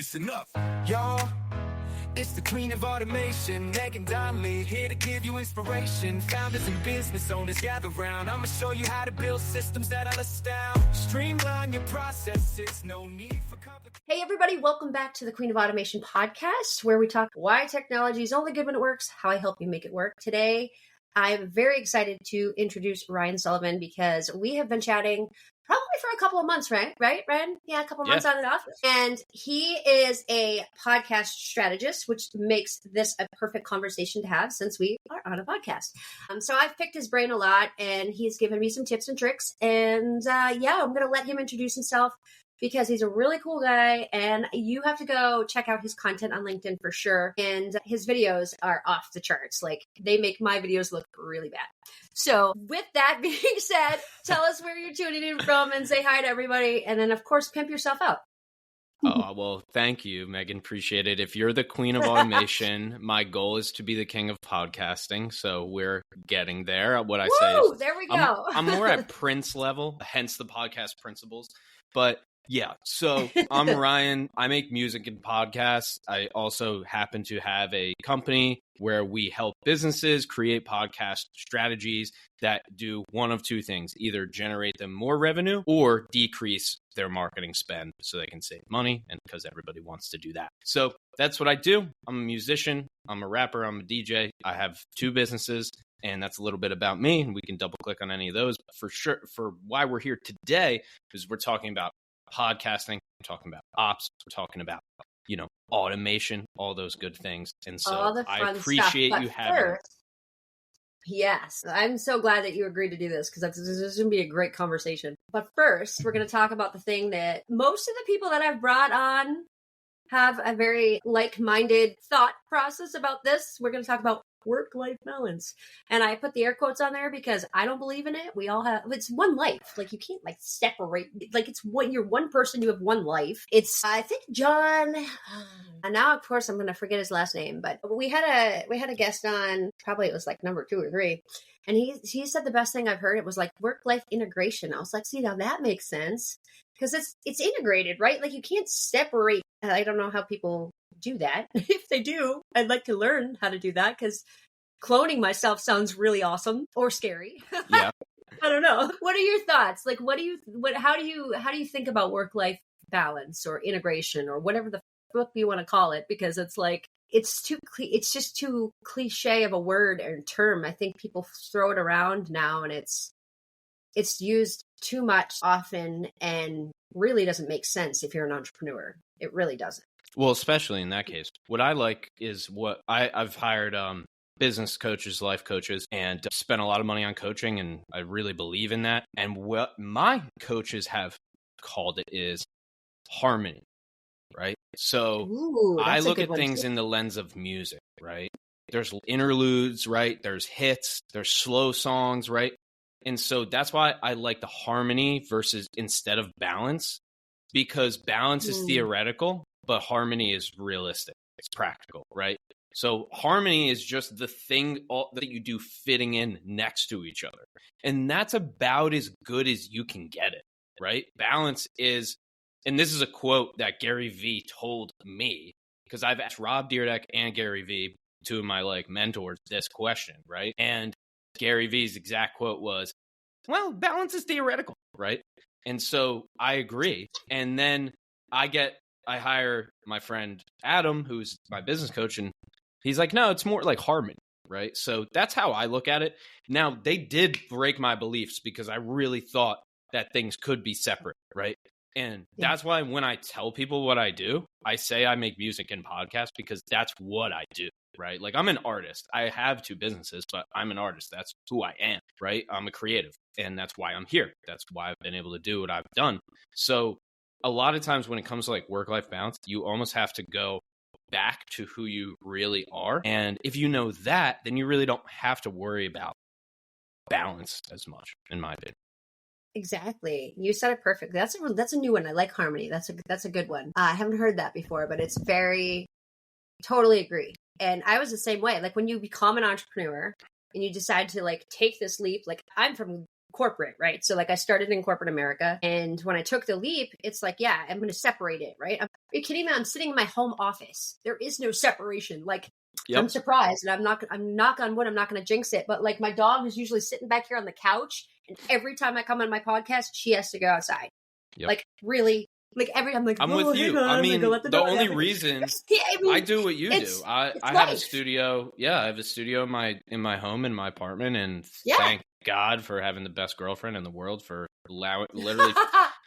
listen up, y'all. It's the queen of automation, Megan Donnelly, here to give you inspiration. Founders and business owners gather round. I'ma show you how to build systems that'll astound. Streamline your processes, no need for complicated. Hey everybody, welcome back to the Queen of Automation podcast, where we talk why technology is only good when it works, how I help you make it work. Today, I'm very excited to introduce Ryan Sullivan because we have been chatting probably for a couple of months, right, Ryan? Yeah, a couple of months on and off. And he is a podcast strategist, which makes this a perfect conversation to have since we are on a podcast. So I've picked his brain a lot, and he's given me some tips and tricks. And I'm going to let him introduce himself because he's a really cool guy, and you have to go check out his content on LinkedIn for sure. And his videos are off the charts. Like, they make my videos look really bad. So with that being said, tell us where you're tuning in from and say hi to everybody. And then, of course, pimp yourself out. Oh, well, thank you, Megan. Appreciate it. If you're the queen of automation, my goal is to be the king of podcasting. So we're getting there. What I say is, there we go. I'm more at Prince level, hence the podcast principles. But yeah, so I'm Ryan. I make music and podcasts. I also happen to have a company where we help businesses create podcast strategies that do one of two things: either generate them more revenue or decrease their marketing spend so they can save money, and because everybody wants to do that. So that's what I do. I'm a musician, I'm a rapper, I'm a DJ. I have two businesses, and that's a little bit about me, and we can double click on any of those. But for sure, for why we're here today is we're talking about podcasting, we're talking about ops, we're talking about, automation, all those good things. And so I appreciate you having. Yes, I'm so glad that you agreed to do this because this is going to be a great conversation. But first, we're going to talk about the thing that most of the people that I've brought on have a very like-minded thought process about this. We're going to talk about work-life balance. And I put the air quotes on there because I don't believe in it. We all have, it's one life. Like, you can't separate, it's one, you're one person, you have one life. It's, I think John, and now of course I'm going to forget his last name, but we had a guest on, probably it was like number 2 or 3. And he said the best thing I've heard, it was like work-life integration. I was like, see, now that makes sense because it's integrated, right? Like, you can't separate. I don't know how people do that. If they do, I'd like to learn how to do that because cloning myself sounds really awesome or scary. Yeah. I don't know. What are your thoughts? Like, how do you think about work-life balance or integration or whatever the fuck you want to call it? Because it's like, it's just too cliche of a word or term. I think people throw it around now, and it's used too much often and really doesn't make sense if you're an entrepreneur. It really doesn't. Well, especially in that case. What I like is what I've hired business coaches, life coaches, and spent a lot of money on coaching, and I really believe in that. And what my coaches have called it is harmony, right? So I look at things in the lens of music, right? There's interludes, right? There's hits, there's slow songs, right? And so that's why I like the harmony versus instead of balance, because balance is theoretical, but harmony is realistic. It's practical, right? So harmony is just the thing that you do fitting in next to each other. And that's about as good as you can get it, right? Balance is, and this is a quote that Gary Vee told me, because I've asked Rob Dyrdek and Gary Vee, two of my mentors, this question, right? And Gary Vee's exact quote was, well, balance is theoretical, right? And so I agree. And then I hire my friend Adam, who's my business coach, and he's like, no, it's more like harmony, right? So that's how I look at it. Now, they did break my beliefs because I really thought that things could be separate, right? And that's why when I tell people what I do, I say I make music and podcasts because that's what I do, right? Like, I'm an artist. I have 2 businesses, but I'm an artist. That's who I am, right? I'm a creative, and that's why I'm here. That's why I've been able to do what I've done. So a lot of times when it comes to work-life balance, you almost have to go back to who you really are. And if you know that, then you really don't have to worry about balance as much, in my opinion. Exactly. You said it perfect. That's a new one. I like harmony. That's a good one. I haven't heard that before, but it's totally agree. And I was the same way. Like, when you become an entrepreneur and you decide to take this leap, I'm from corporate, right? So like I started in corporate America, and when I took the leap, it's like, yeah, I'm going to separate it, right? Are you kidding me? I'm sitting in my home office. There is no separation. Like, I'm surprised, and I'm knock on wood, I'm not going to jinx it, but like my dog is usually sitting back here on the couch, and every time I come on my podcast, she has to go outside. Like, really? Like I'm like, I'm with you. I mean, the only reason I do what you do, I have a studio. Yeah, I have a studio in my home, in my apartment, and thank God for having the best girlfriend in the world for literally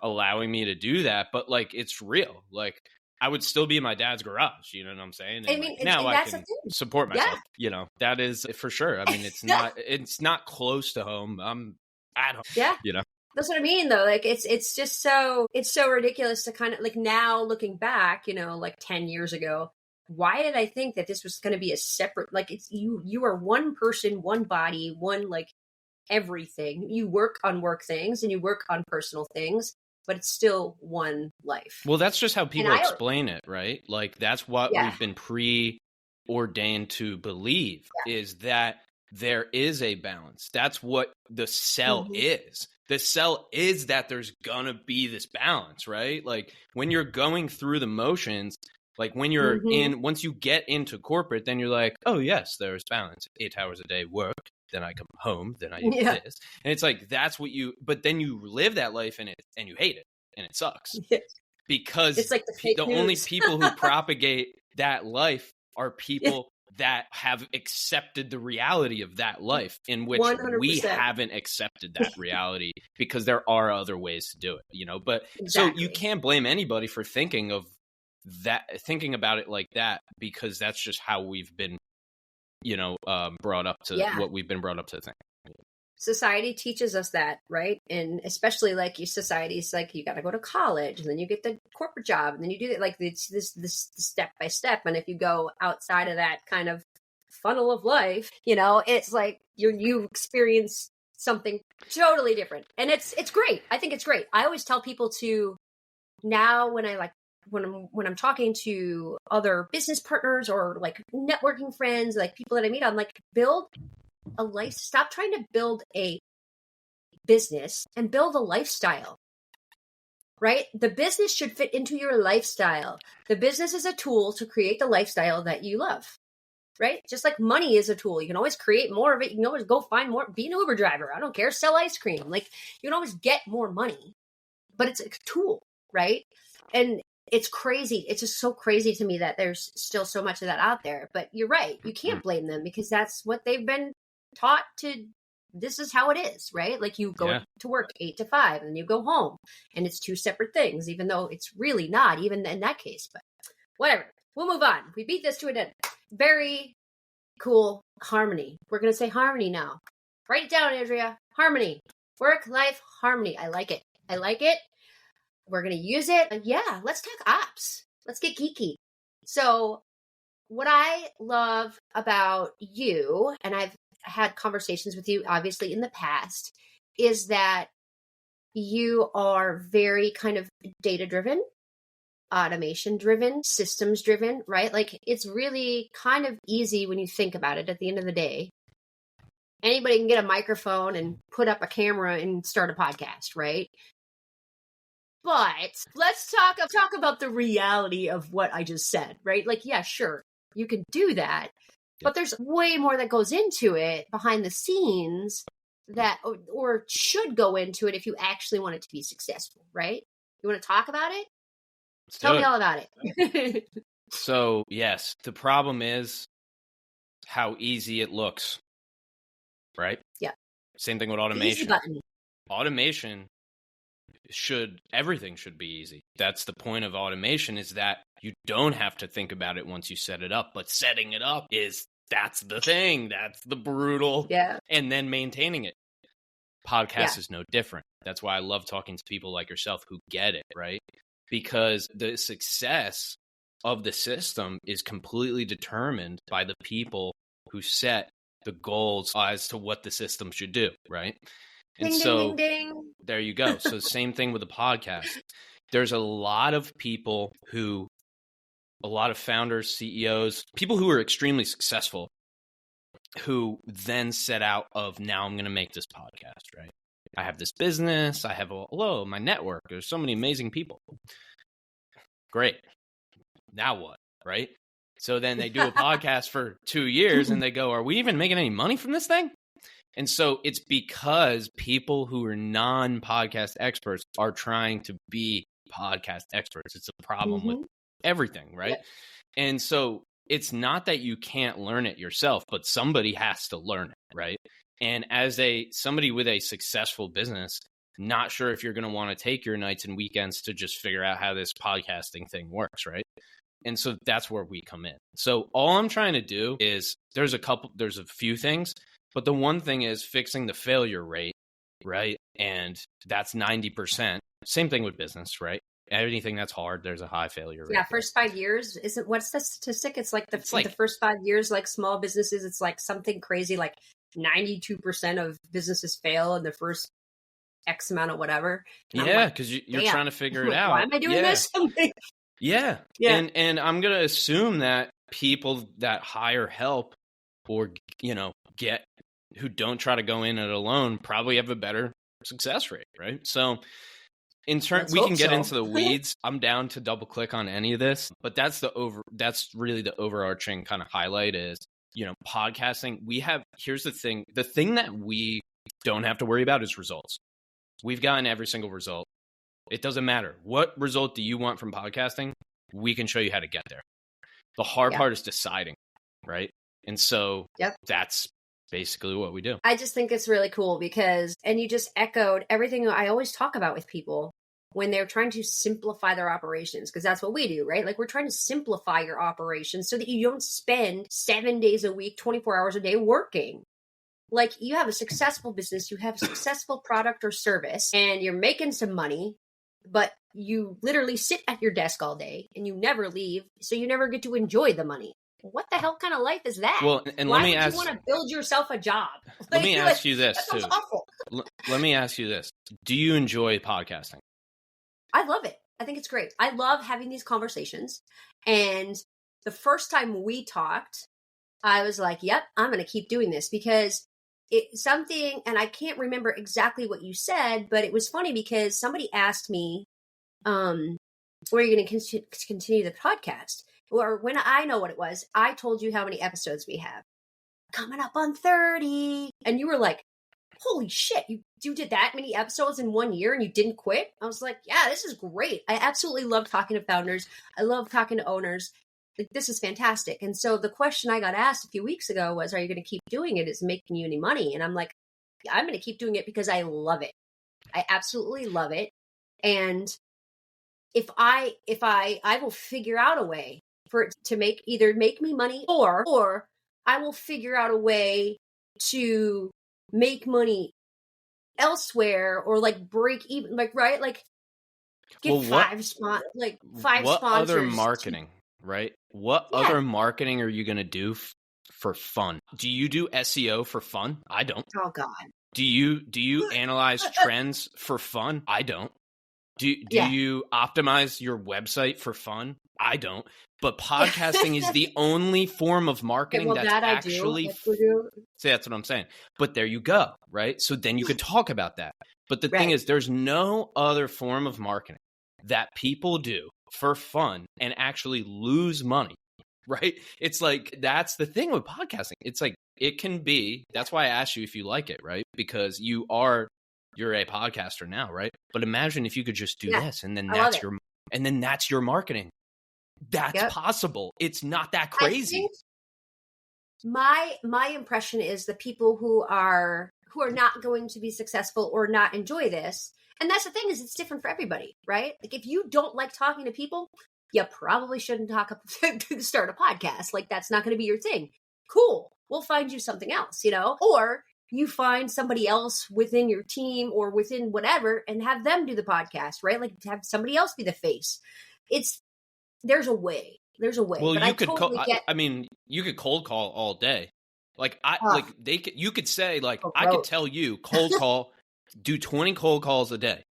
allowing me to do that. But like, it's real. Like, I would still be in my dad's garage. You know what I'm saying? And I mean, now I can support myself. You know, that is for sure. I mean, it's not close to home. I'm at home. Yeah. You know. That's what I mean, though. Like, it's just so ridiculous to kind of like, now looking back, you know, like 10 years ago, why did I think that this was going to be a separate, like, it's you are one person, one body, one, like, everything. You work on work things and you work on personal things, but it's still one life. Well, that's just how people explain it, right? Like, that's what we've been preordained to believe, is that there is a balance. That's what the cell is. The cell is that there's gonna be this balance, right? Like, when you're going through the motions, like when you're once you get into corporate, then you're like, oh yes, there's balance. 8 hours a day work, then I come home, then I do this. And it's like, that's what but then you live that life and you hate it and it sucks. Because it's like the only people who propagate that life are people that have accepted the reality of that life, in which 100%. We haven't accepted that reality, because there are other ways to do it, you know. But so you can't blame anybody for thinking about it like that, because that's just how we've been, you know, brought up to what we've been brought up to think. Society teaches us that, right? And especially like your society's like, you got to go to college, and then you get the corporate job, and then you do it like this step by step. And if you go outside of that kind of funnel of life, you know, it's like you experience something totally different, and it's great. I think it's great. I always tell people to, now when I'm talking to other business partners or like networking friends, like people that I meet, I'm like, build a life. Stop trying to build a business and build a lifestyle, right? The business should fit into your lifestyle. The business is a tool to create the lifestyle that you love, right? Just like money is a tool. You can always create more of it. You can always go find more, be an Uber driver. I don't care. Sell ice cream. Like, you can always get more money, but it's a tool, right? And it's crazy. It's just so crazy to me that there's still so much of that out there. But you're right. You can't blame them, because that's what they've been taught to. This is how it is, right? Like, you go to work 8 to 5 and then you go home, and it's two separate things, even though it's really not, even in that case. But whatever, we'll move on. We beat this to a dead. Very cool. Harmony. We're going to say harmony now. Write it down, Andrea. Harmony. Work-life harmony. I like it. We're going to use it. Yeah, let's talk ops. Let's get geeky. So what I love about you, and I've had conversations with you obviously in the past, is that you are very kind of data driven, automation driven, systems driven, right? Like, it's really kind of easy when you think about it. At the end of the day, anybody can get a microphone and put up a camera and start a podcast, right? But let's talk about the reality of what I just said, right? Like, yeah, sure, you can do that, but there's way more that goes into it behind the scenes that, or should go into it if you actually want it to be successful, right? You want to talk about it? Tell me all about it. So, yes, the problem is how easy it looks, right? Yeah. Same thing with automation. Easy button. Automation everything should be easy. That's the point of automation, is that you don't have to think about it once you set it up, but setting it up that's the thing. That's the brutal. Yeah. And then maintaining it. Podcast is no different. That's why I love talking to people like yourself who get it, right? Because the success of the system is completely determined by the people who set the goals as to what the system should do, right? And ding, so ding, ding, ding. There you go. So same thing with the podcast. There's a lot of founders, CEOs, people who are extremely successful, who then set out of, now I'm going to make this podcast, right? I have this business. I have my network. There's so many amazing people. Great. Now what? Right? So then they do a podcast for 2 years and they go, are we even making any money from this thing? And so it's because people who are non-podcast experts are trying to be podcast experts. It's a problem with everything, right? Yep. And so it's not that you can't learn it yourself, but somebody has to learn it, right? And as somebody with a successful business, not sure if you're going to want to take your nights and weekends to just figure out how this podcasting thing works, right? And so that's where we come in. So all I'm trying to do is there's a few things, but the one thing is fixing the failure rate, right? And that's 90%. Same thing with business, right? Anything that's hard, there's a high failure rate. Yeah, first 5 years, what's the statistic? It's like the first 5 years, like small businesses, it's like something crazy, like 92% of businesses fail in the first X amount of whatever. And yeah, because you're trying to figure it out. Why am I doing this? Yeah. And I'm going to assume that people that hire help or, who don't try to go in it alone probably have a better success rate, right? So we can get into the weeds. I'm down to double click on any of this, but that's really the overarching kind of highlight is, podcasting. Here's the thing that we don't have to worry about is results. We've gotten every single result. It doesn't matter. What result do you want from podcasting? We can show you how to get there. The hard part is deciding, right? And so that's basically what we do. I just think it's really cool and you just echoed everything I always talk about with people when they're trying to simplify their operations, because that's what we do, right? Like we're trying to simplify your operations so that you don't spend 7 days a week, 24 hours a day working. Like you have a successful business, you have a successful product or service, and you're making some money, but you literally sit at your desk all day and you never leave, so you never get to enjoy the money. What the hell kind of life is that? Well, and why let me would ask you want to build yourself a job? Let me ask you this too. Awful. Let me ask you this. Do you enjoy podcasting? I love it. I think it's great. I love having these conversations. And the first time we talked, I was like, yep, I'm going to keep doing this because it's something, and I can't remember exactly what you said, but it was funny because somebody asked me, where are you going to continue the podcast? Or when I know what it was, I told you how many episodes we have. Coming up on 30. And you were like, holy shit, you did that many episodes in 1 year and you didn't quit? I was like, yeah, this is great. I absolutely love talking to founders. I love talking to owners. Like, this is fantastic. And so the question I got asked a few weeks ago was, are you going to keep doing it? Is it making you any money? And I'm like, yeah, I'm going to keep doing it because I love it. I absolutely love it. And if I will figure out a way for it to make me money or I will figure out a way to make money elsewhere or like break even, like, right? Like get five sponsors. What other marketing, right? What other marketing are you going to do for fun? Do you do SEO for fun? I don't. Oh God. Do you analyze trends for fun? I don't. Do you optimize your website for fun? I don't. But podcasting is the only form of marketing that's actually. See, that's what I'm saying. But there you go, right? So then you could talk about that. But the thing is, there's no other form of marketing that people do for fun and actually lose money, right? It's like, that's the thing with podcasting. It's like, it can be, that's why I asked you if you like it, right? Because you're a podcaster now, right? But imagine if you could just do this and then that's your marketing. That's possible. It's not that crazy. My impression is the people who are not going to be successful or not enjoy this. And that's the thing, is it's different for everybody, right? Like if you don't like talking to people, you probably shouldn't start a podcast. Like that's not going to be your thing. Cool. We'll find you something else, or you find somebody else within your team or within whatever and have them do the podcast, right? Like have somebody else be the face. There's a way. Well, but you could cold call all day. Like you could say I could tell you cold call, do 20 cold calls a day.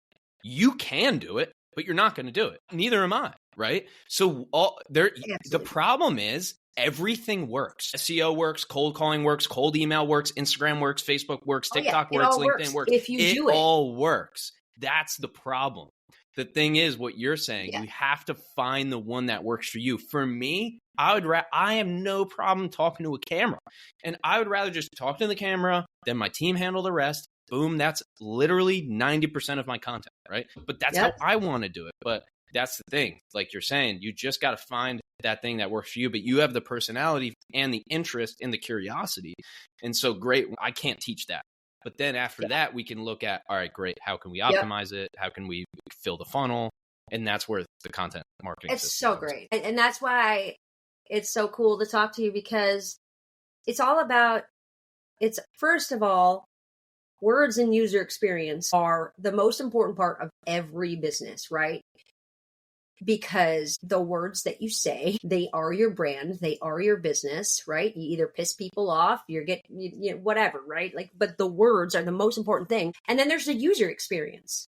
You can do it, but you're not going to do it. Neither am I, right? So the problem is everything works. SEO works, cold calling works, cold email works, Instagram works, Facebook works, Oh, yeah. TikTok It works, all LinkedIn works. if you do it. all works. That's the problem. The thing is, what you're saying, Yeah. you have to find the one that works for you. For me, I have no problem talking to a camera, and I would rather just talk to the camera than my team handle the rest. Boom, that's literally 90% of my content, right? But that's Yep. how I want to do it. But that's the thing, like you're saying, you just got to find that thing that works for you. But you have the personality and the interest and the curiosity, and so great. I can't teach that. But then after that, we can look at, all right, great. How can we optimize it? How can we fill the funnel? And that's where the content marketing. It's so great. And that's why it's so cool to talk to you, because it's all about, it's first of all, words and user experience are the most important part of every business, right? Because the words that you say, they are your brand, they are your business, right? You either piss people off, you whatever, right? Like, but the words are the most important thing. And then there's the user experience.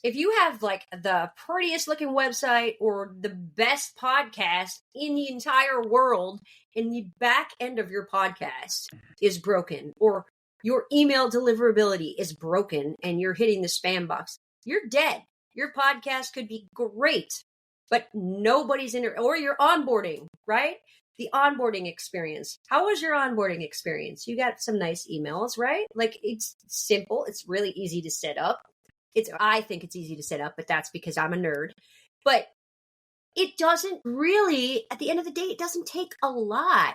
If you have like the prettiest looking website or the best podcast in the entire world, and the back end of your podcast is broken, or your email deliverability is broken and you're hitting the spam box, you're dead. Your podcast could be great, but nobody's in it. Or your onboarding, right? The onboarding experience. How was your onboarding experience? You got some nice emails, right? Like, it's simple. It's really easy to set up. I think it's easy to set up, but that's because I'm a nerd. But it doesn't really, at the end of the day, it doesn't take a lot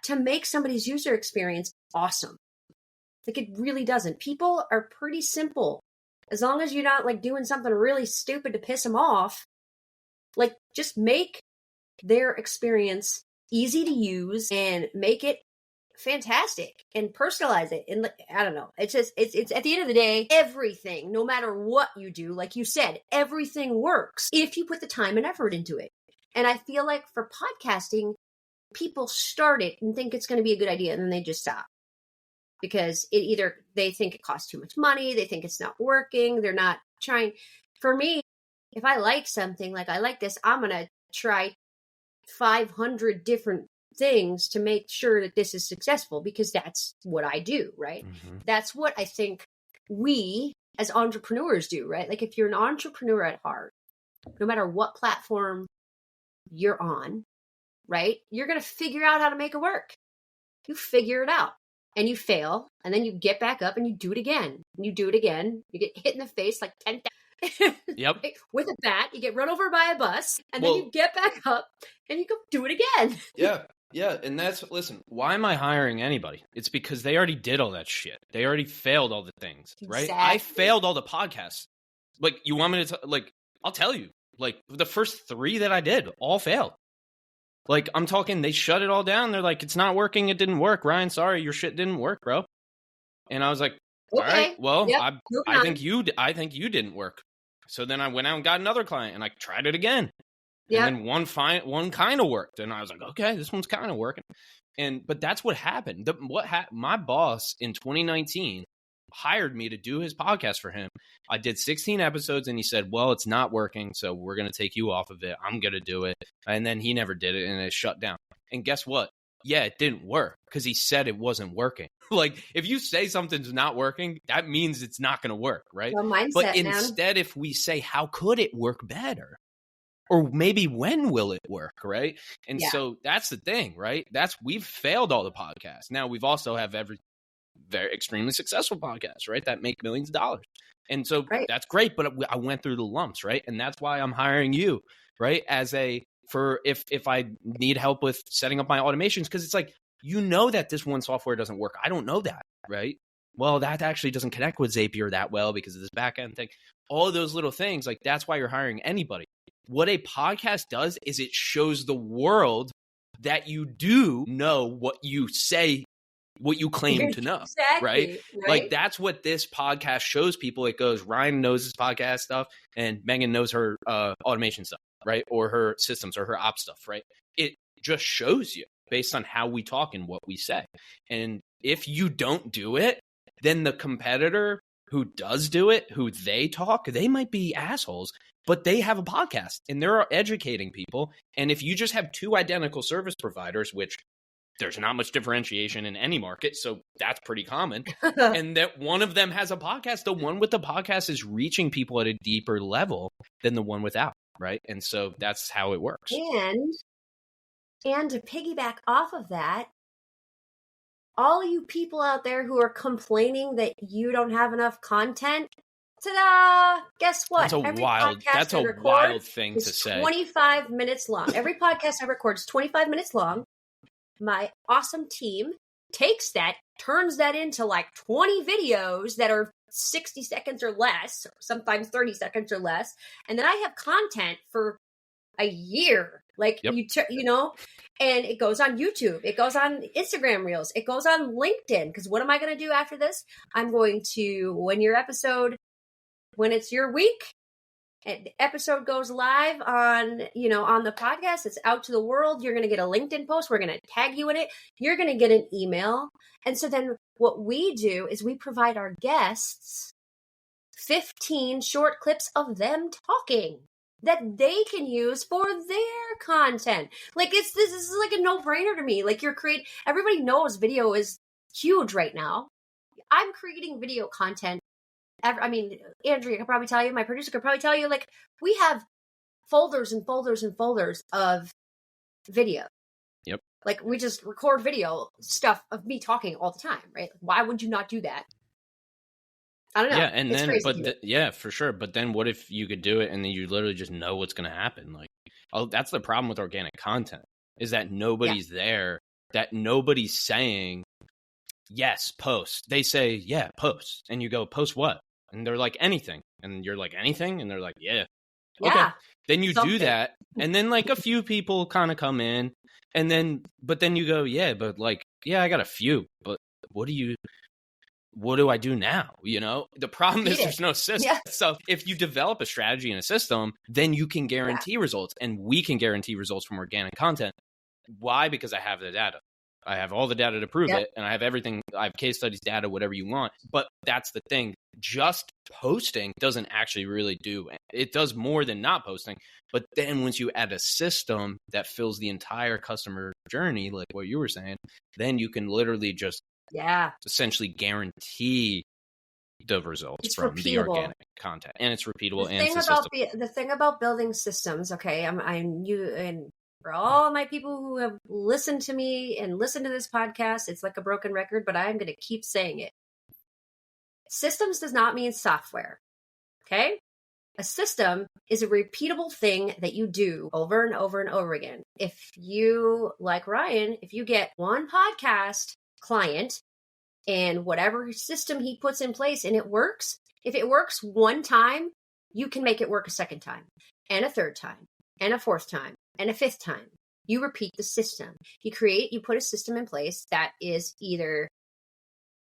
to make somebody's user experience awesome. Like, it really doesn't. People are pretty simple. As long as you're not like doing something really stupid to piss them off, like, just make their experience easy to use and make it fantastic and personalize it. And I don't know, it's just, it's at the end of the day, everything, no matter what you do, like you said, everything works if you put the time and effort into it. And I feel like for podcasting, people start it and think it's going to be a good idea, and then they just stop. Because they think it costs too much money, they think it's not working, they're not trying. For me, if I like something, like I like this, I'm going to try 500 different things to make sure that this is successful, because that's what I do, right? Mm-hmm. That's what I think we as entrepreneurs do, right? Like, if you're an entrepreneur at heart, no matter what platform you're on, right? You're going to figure out how to make it work. You figure it out. And you fail, and then you get back up and you do it again. And you do it again. You get hit in the face like 10,000 Yep. with a bat. You get run over by a bus, and then you get back up and you go do it again. Yeah. And listen, why am I hiring anybody? It's because they already did all that shit. They already failed all the things, right? Exactly. I failed all the podcasts. Like, you want me to, I'll tell you, like, the first 3 that I did all failed. Like, I'm talking, they shut it all down. They're like, it's not working. It didn't work. Ryan, sorry, your shit didn't work, bro. And I was like, all right, well, I think you didn't work. So then I went out and got another client, and I tried it again. Yep. And then one kind of worked. And I was like, okay, this one's kind of working. But that's what happened. My boss in 2019 hired me to do his podcast for him. I did 16 episodes, and he said, well, it's not working, so we're going to take you off of it. I'm going to do it. And then he never did it, and it shut down. And guess what? Yeah, it didn't work, because he said it wasn't working. Like, if you say something's not working, that means it's not going to work, right? Well, mindset, but instead, if we say, how could it work better? Or maybe when will it work, right? And so that's the thing, right? We've failed all the podcasts. Now, we've also have very extremely successful podcasts, right? That make millions of dollars. And so that's great, but I went through the lumps, right? And that's why I'm hiring you, right? If I need help with setting up my automations, because it's like, that this one software doesn't work. I don't know that, right? Well, that actually doesn't connect with Zapier that well because of this backend thing. All of those little things, like, that's why you're hiring anybody. What a podcast does is it shows the world that you do know what you say, what you claim to know, right? Like, that's what this podcast shows people. It goes, Ryan knows his podcast stuff and Megan knows her automation stuff, right? Or her systems or her ops stuff, right? It just shows you based on how we talk and what we say. And if you don't do it, then the competitor who does do it, who they talk, they might be assholes, but they have a podcast and they're educating people. And if you just have two identical service providers, which there's not much differentiation in any market, so that's pretty common, and that one of them has a podcast, the one with the podcast is reaching people at a deeper level than the one without, right? And so that's how it works. And to piggyback off of that, all you people out there who are complaining that you don't have enough content, ta-da! Guess what? That's a wild thing to say. 25 minutes long. Every podcast I record is 25 minutes long. My awesome team takes that, turns that into like 20 videos that are 60 seconds or less, or sometimes 30 seconds or less. And then I have content for a year. Like, yep. you know, and it goes on YouTube. It goes on Instagram Reels. It goes on LinkedIn. Because what am I going to do after this? I'm going to, when it's your week, and the episode goes live on, on the podcast, it's out to the world. You're going to get a LinkedIn post. We're going to tag you in it. You're going to get an email. And so then what we do is we provide our guests 15 short clips of them talking that they can use for their content. Like this is like a no-brainer to me. Like everybody knows video is huge right now. I'm creating video content. Andrea could probably tell you, my producer could probably tell you, like, we have folders and folders and folders of video. Yep. Like, we just record video stuff of me talking all the time, right? Why would you not do that? I don't know. Yeah, and it's then, yeah, for sure. But then what if you could do it and then you literally just know what's going to happen? Like, that's the problem with organic content, is that nobody's there, that nobody's saying, yes, post. They say, yeah, post. And you go, post what? And they're like, anything. And you're like, anything? And they're like, yeah. Okay. Then you do that. And then like a few people kind of come in. And then, but then you go, yeah, but like, yeah, I got a few. But what do I do now? The problem is there's no system. Yeah. So if you develop a strategy and a system, then you can guarantee results. And we can guarantee results from organic content. Why? Because I have the data. I have all the data to prove it, and I have everything. I have case studies, data, whatever you want. But that's the thing. Just posting doesn't actually really do it. It does more than not posting. But then once you add a system that fills the entire customer journey, like what you were saying, then you can literally just essentially guarantee the results from the organic content. And it's repeatable. The thing about building systems, okay, I'm you and for all my people who have listened to me and listened to this podcast, it's like a broken record, but I'm going to keep saying it. Systems does not mean software. Okay? A system is a repeatable thing that you do over and over and over again. If you, like Ryan, if you get one podcast client and whatever system he puts in place and it works, if it works one time, you can make it work a second time and a third time and a fourth time and a fifth time. You repeat the system. You put a system in place that is either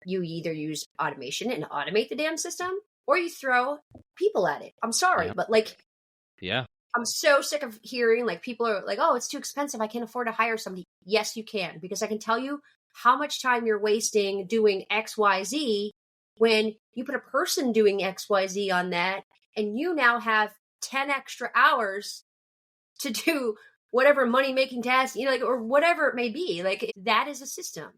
use automation and automate the damn system, or you throw people at it. I'm sorry, but I'm so sick of hearing like people are like, oh, it's too expensive. I can't afford to hire somebody. Yes, you can, because I can tell you how much time you're wasting doing XYZ when you put a person doing XYZ on that, and you now have 10 extra hours to do whatever money-making task, or whatever it may be. Like, that is a system.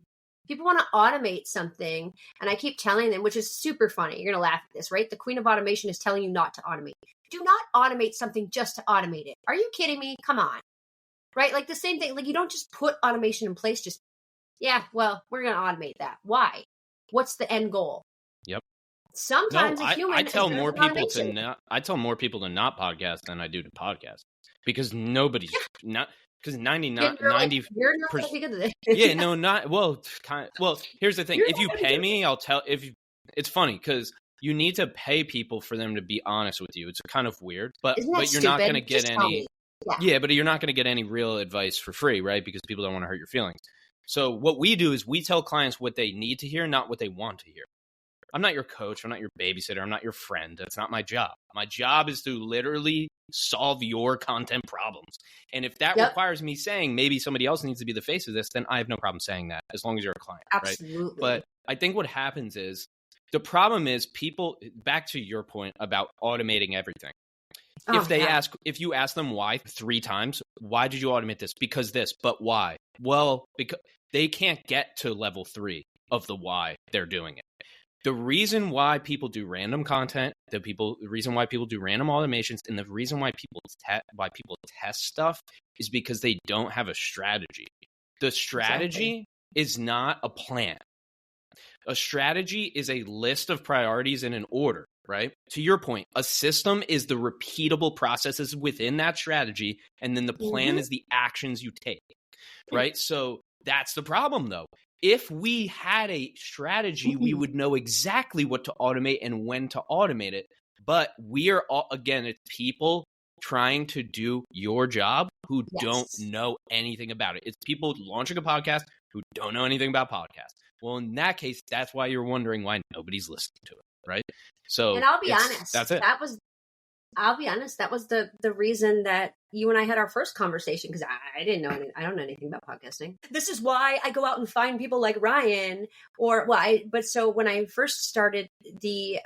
People want to automate something, and I keep telling them, which is super funny. You're going to laugh at this, right? The queen of automation is telling you not to automate. Do not automate something just to automate it. Are you kidding me? Come on. Right? Like the same thing. Like, you don't just put automation in place. Just, we're going to automate that. Why? What's the end goal? Yep. Sometimes a human. I tell more people to not podcast than I do to podcast, because nobody's not. Because 90%. You're not gonna be good at it. Yeah, no, not well. Here's the thing: if you pay me, I'll tell. It's funny because you need to pay people for them to be honest with you. It's kind of weird, but you're not going to get any. Yeah, but you're not going to get any real advice for free, right? Because people don't want to hurt your feelings. So what we do is we tell clients what they need to hear, not what they want to hear. I'm not your coach. I'm not your babysitter. I'm not your friend. That's not my job. My job is to literally solve your content problems. And if that requires me saying maybe somebody else needs to be the face of this, then I have no problem saying that, as long as you're a client. Absolutely. Right? But I think what happens is The problem is people, back to your point about automating everything. Oh, If you ask them why 3 times, why did you automate this? Because this, but why? Well, because they can't get to level 3 of the why they're doing it. The reason why people do random content, the reason why people do random automations, and the reason why people test stuff is because they don't have a strategy. The strategy is not a plan. A strategy is a list of priorities in an order, right? To your point, a system is the repeatable processes within that strategy, and then the plan is the actions you take, right? So that's the problem, though. If we had a strategy, we would know exactly what to automate and when to automate it. But we are all, again, it's people trying to do your job who don't know anything about it. It's people launching a podcast who don't know anything about podcasts. Well, in that case, that's why you're wondering why nobody's listening to it, right? So, and I'll be honest, that's it. I'll be honest, that was the reason that you and I had our first conversation, because I didn't know I don't know anything about podcasting. This is why I go out and find people like Ryan, so when I first started the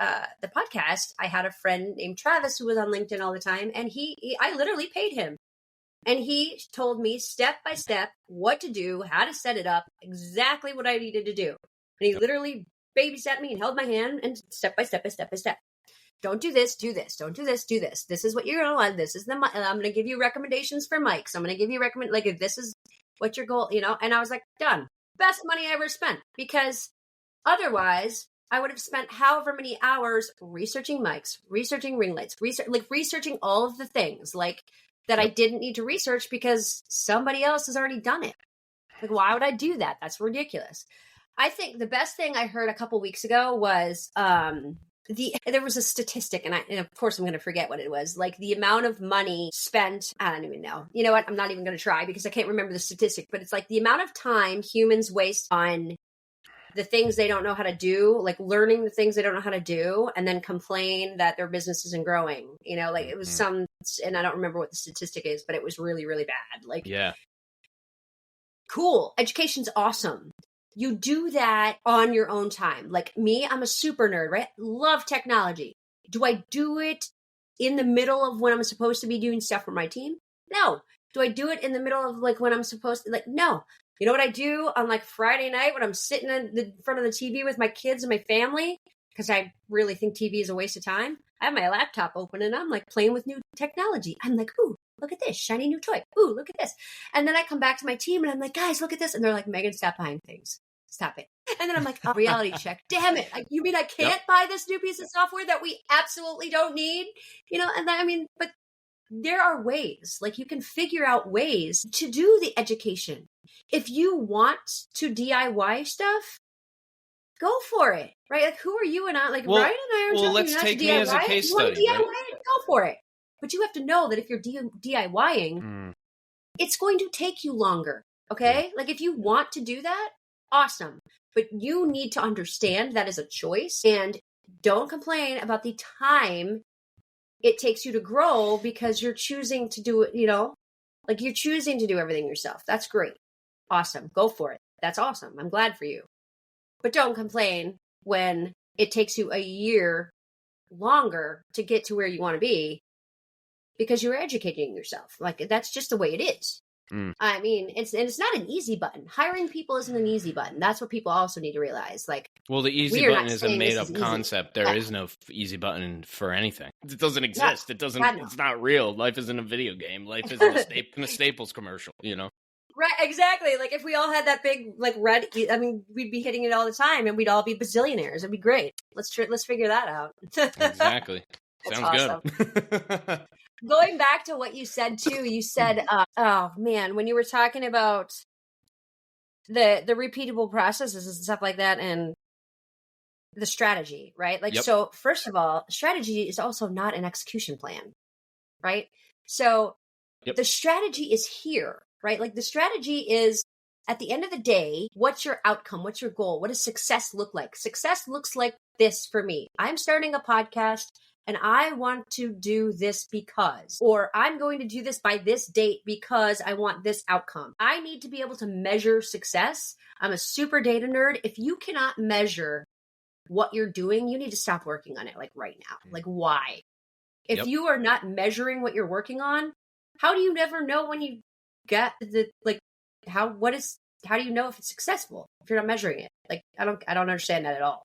podcast, I had a friend named Travis who was on LinkedIn all the time, and I literally paid him. And he told me step by step what to do, how to set it up, exactly what I needed to do. And he literally babysat me and held my hand and step by step by step by step. Don't do this, do this. Don't do this, do this. This is what you're going to want. This is I'm going to give you recommendations for mics. I'm going to give you if this is what your goal, And I was like, done. Best money I ever spent, because otherwise I would have spent however many hours researching mics, researching ring lights, researching all of the things that I didn't need to research because somebody else has already done it. Like, why would I do that? That's ridiculous. I think the best thing I heard a couple weeks ago was there was a statistic, and of course I'm going to forget what it was. Like the amount of money spent, I don't even know. You know what? I'm not even going to try because I can't remember the statistic. But it's like the amount of time humans waste on the things they don't know how to do, like learning the things they don't know how to do, and then complain that their business isn't growing. It was and I don't remember what the statistic is, but it was really, really bad. Cool. Education's awesome. You do that on your own time. Like me, I'm a super nerd, right? Love technology. Do I do it in the middle of when I'm supposed to be doing stuff for my team? No. Do I do it in the middle of when I'm supposed to? No. You know what I do on Friday night when I'm sitting in front of the TV with my kids and my family? Because I really think TV is a waste of time. I have my laptop open and I'm playing with new technology. I'm like, ooh, look at this shiny new toy. Ooh, look at this. And then I come back to my team and I'm like, guys, look at this. And they're like, Megan, stop buying things. Stop it. And then I'm like, reality check. Damn it. You mean I can't buy this new piece of software that we absolutely don't need? And then, but there are ways. You can figure out ways to do the education. If you want to DIY stuff, go for it, right? Who are you and I? Ryan and I are let's take me as a case study. You want to DIY it? Go for it. But you have to know that if you're DIYing, it's going to take you longer, okay? If you want to do that, awesome. But you need to understand that is a choice, and don't complain about the time it takes you to grow because you're choosing to do it, you're choosing to do everything yourself. That's great. Awesome. Go for it. That's awesome. I'm glad for you. But don't complain when it takes you a year longer to get to where you want to be because you're educating yourself. That's just the way it is. It's not an easy button. Hiring people isn't an easy button. That's what people also need to realize. The easy button is a made up concept. There is no easy button for anything. It doesn't exist. It doesn't. It's not real. Life isn't a video game. Life isn't a Staples commercial. Right, exactly. If we all had that big red, we'd be hitting it all the time, and we'd all be bazillionaires. It'd be great. Let's figure that out. Exactly. Sounds good. Going back to what you said too, you said, oh man, when you were talking about the repeatable processes and stuff like that, and the strategy, right? So first of all, strategy is also not an execution plan, right? So the strategy is here. Right? The strategy is, at the end of the day, what's your outcome? What's your goal? What does success look like? Success looks like this for me. I'm starting a podcast and I want to do this because, or I'm going to do this by this date because I want this outcome. I need to be able to measure success. I'm a super data nerd. If you cannot measure what you're doing, you need to stop working on it like right now. Like, why? If Yep. you are not measuring what you're working on, how do you never know when you get the, like, how do you know if it's successful if you're not measuring it? Like, I don't understand that at all.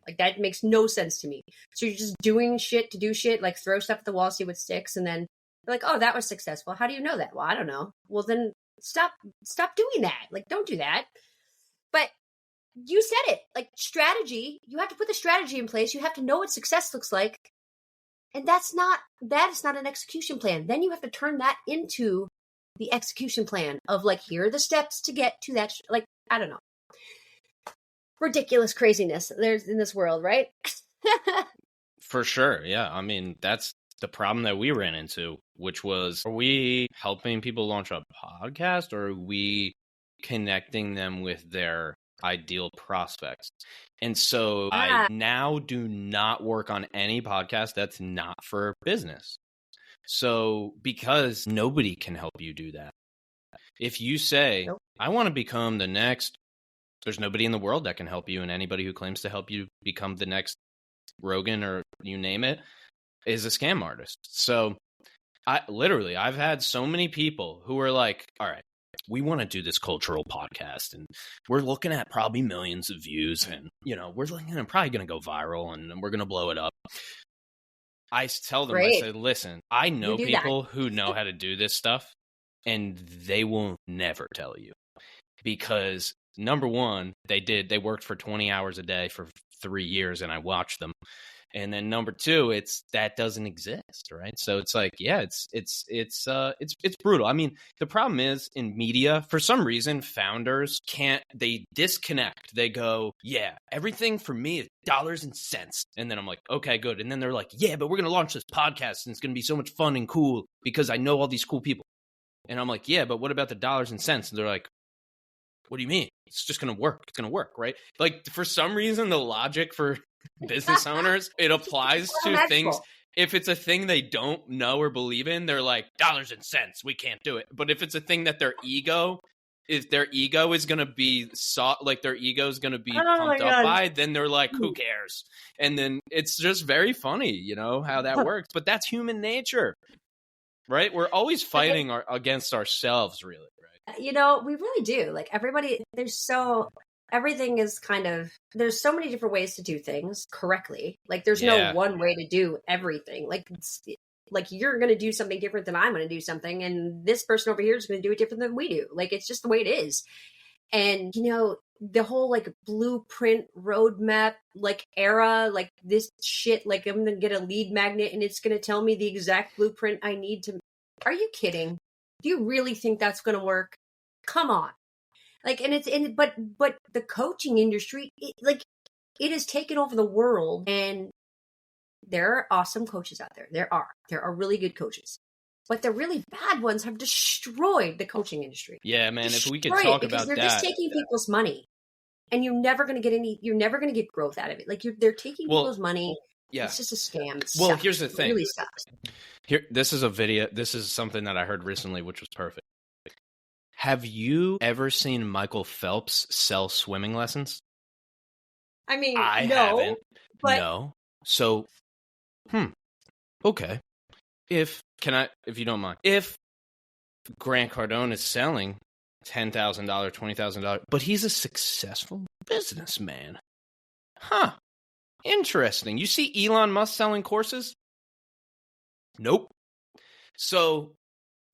Like, that makes no sense to me. So you're just doing shit to do shit, like throw stuff at the wall, see what sticks, and then you're like, oh, that was successful. How do you know that? Well, I don't know. Well, then stop doing that. Like, don't do that. But you said it, like, strategy, you have to put the strategy in place. You have to know what success looks like. And that is not an execution plan. Then you have to turn that into the execution plan of, like, here are the steps to get to that. Like, I don't know. Ridiculous craziness there's in this world, right? For sure. Yeah. I mean, that's the problem that we ran into, which was, are we helping people launch a podcast, or are we connecting them with their ideal prospects? And so I now do not work on any podcast that's not for business. So, because nobody can help you do that. If you say, Nope. I want to become the next, there's nobody in the world that can help you. And anybody who claims to help you become the next Rogan or you name it is a scam artist. So I've had so many people who are like, all right, we want to do this cultural podcast, and we're looking at probably millions of views, and, you know, we're looking at probably going to go viral, and we're going to blow it up. I tell them, Great. I say, listen, I know You do people who know how to do this stuff, and they will never tell you, because number one, they worked for 20 hours a day for 3 years, and I watched them. And then number two, that doesn't exist, right? So it's like, yeah, it's brutal. I mean, the problem is in media, for some reason, founders they disconnect. They go, yeah, everything for me is dollars and cents. And then I'm like, okay, good. And then they're like, yeah, but we're going to launch this podcast and it's going to be so much fun and cool because I know all these cool people. And I'm like, yeah, but what about the dollars and cents? And they're like, what do you mean? It's just going to work. It's going to work, right? Like, for some reason, the logic for business owners, it applies to things. If it's a thing they don't know or believe in, they're like, dollars and cents, we can't do it. But if it's a thing that their ego is going to be their ego is going to be pumped up by, then they're like, who cares? And then it's just very funny, you know, how that works. But that's human nature, right? We're always fighting against ourselves, really, right? You know, we really do. Like, everything is there's so many different ways to do things correctly. Like, there's no one way to do everything. Like you're going to do something different than I'm going to do something. And this person over here is going to do it different than we do. Like, it's just the way it is. And, you know, the whole, like, blueprint roadmap, like, era, like, this shit, like, I'm going to get a lead magnet and it's going to tell me the exact blueprint I need to. Are you kidding? Do you really think that's going to work? Come on. Like, and but the coaching industry, it has taken over the world, and there are awesome coaches out there. There are really good coaches, but the really bad ones have destroyed the coaching industry. Yeah, man. If we could talk about they're just taking people's money, and you're never going to get growth out of it. Like, they're taking people's money. Yeah. It's just a scam. Well, here's the thing. It really sucks. This is a video. This is something that I heard recently, which was perfect. Have you ever seen Michael Phelps sell swimming lessons? I mean, I haven't. But... No. So, okay. If you don't mind, if Grant Cardone is selling $10,000, $20,000, but he's a successful businessman. Huh. Interesting. You see Elon Musk selling courses? Nope. So,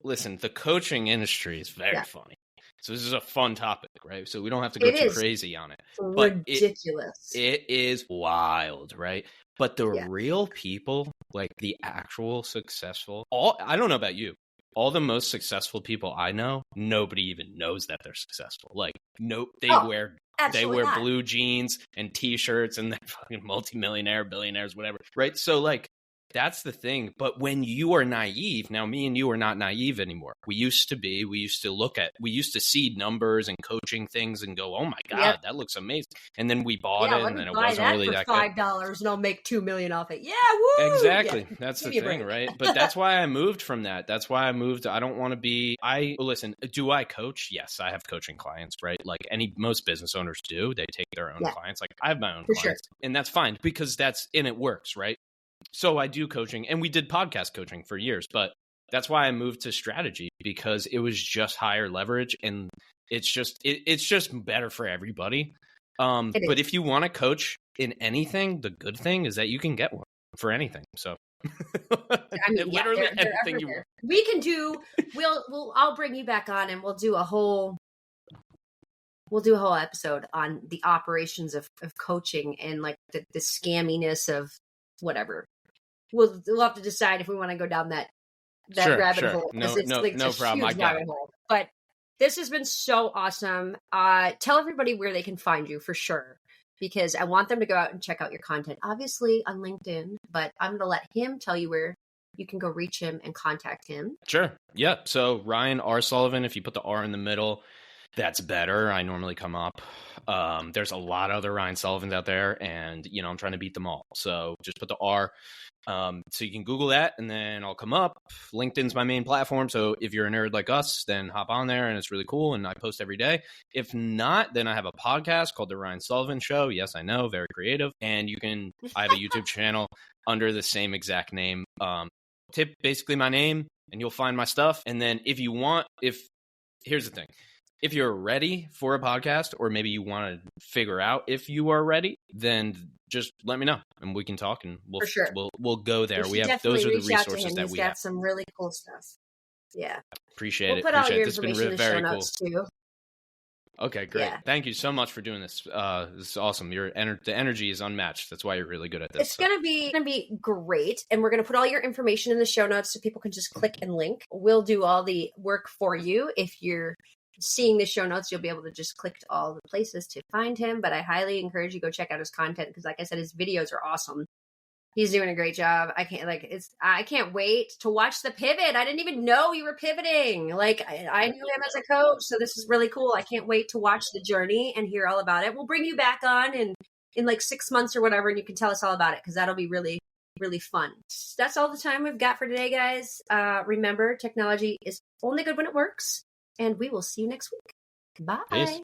listen, the coaching industry is very funny. So this is a fun topic, right? So we don't have to go too crazy on it. But ridiculous. It is wild, right? But the real people, like the actual successful, I don't know about you, all the most successful people I know, nobody even knows that they're successful. Like, they wear blue jeans and t-shirts and they're fucking multimillionaire, billionaires, whatever, right? So, like, That's the thing. But when you are naive, now me and you are not naive anymore. We used to be. We used to see numbers and coaching things and go, oh my God, that looks amazing. And then we bought it, and then it wasn't really that good. $5 and I'll make $2 million off it. Yeah, woo! Exactly. Yeah. That's the thing, right? But that's why I moved from that. That's why I moved. I don't want to be. Listen. Do I coach? Yes, I have coaching clients, right? Like most business owners do. They take their own clients. Like I have my own clients, and that's fine because it works, right? So I do coaching, and we did podcast coaching for years, but that's why I moved to strategy, because it was just higher leverage, and it's just better for everybody. But if you want to coach in anything, the good thing is that you can get one for anything. So literally anything you want. We can do. I'll bring you back on, and we'll do a whole episode on the operations of coaching and like the scamminess of whatever. We'll have to decide if we want to go down that rabbit hole. No problem. I got it. But this has been so awesome. Tell everybody where they can find you for sure, because I want them to go out and check out your content, obviously on LinkedIn, but I'm going to let him tell you where you can go reach him and contact him. Sure. Yep. So Ryan R. Sullivan, if you put the R in the middle, that's better. I normally come up. There's a lot of other Ryan Sullivans out there, and I'm trying to beat them all. So just put the R. So you can Google that, and then I'll come up. LinkedIn's my main platform. So if you're a nerd like us, then hop on there, and it's really cool. And I post every day. If not, then I have a podcast called The Ryan Sullivan Show. Yes, I know, very creative. And I have a YouTube channel under the same exact name. Tip basically my name, and you'll find my stuff. And then here's the thing. If you're ready for a podcast, or maybe you want to figure out if you are ready, then just let me know and we can talk, and we'll go there. Those are the resources that we have. He's got some really cool stuff. Yeah. Appreciate it. We'll put all your information in the show notes too. Okay, great. Yeah. Thank you so much for doing this. This is awesome. The energy is unmatched. That's why you're really good at this. It's gonna be great, and we're gonna put all your information in the show notes so people can just click and link. We'll do all the work for you. If you're seeing the show notes, you'll be able to just click to all the places to find him. But I highly encourage you go check out his content, because like I said, his videos are awesome. He's doing a great job. I can't wait to watch the pivot. I didn't even know you were pivoting. Like I knew him as a coach, so this is really cool. I can't wait to watch the journey and hear all about it. We'll bring you back on in like 6 months or whatever, and you can tell us all about it, because that'll be really, really fun. That's all the time we've got for today, guys. Remember, technology is only good when it works. And we will see you next week. Bye. Peace.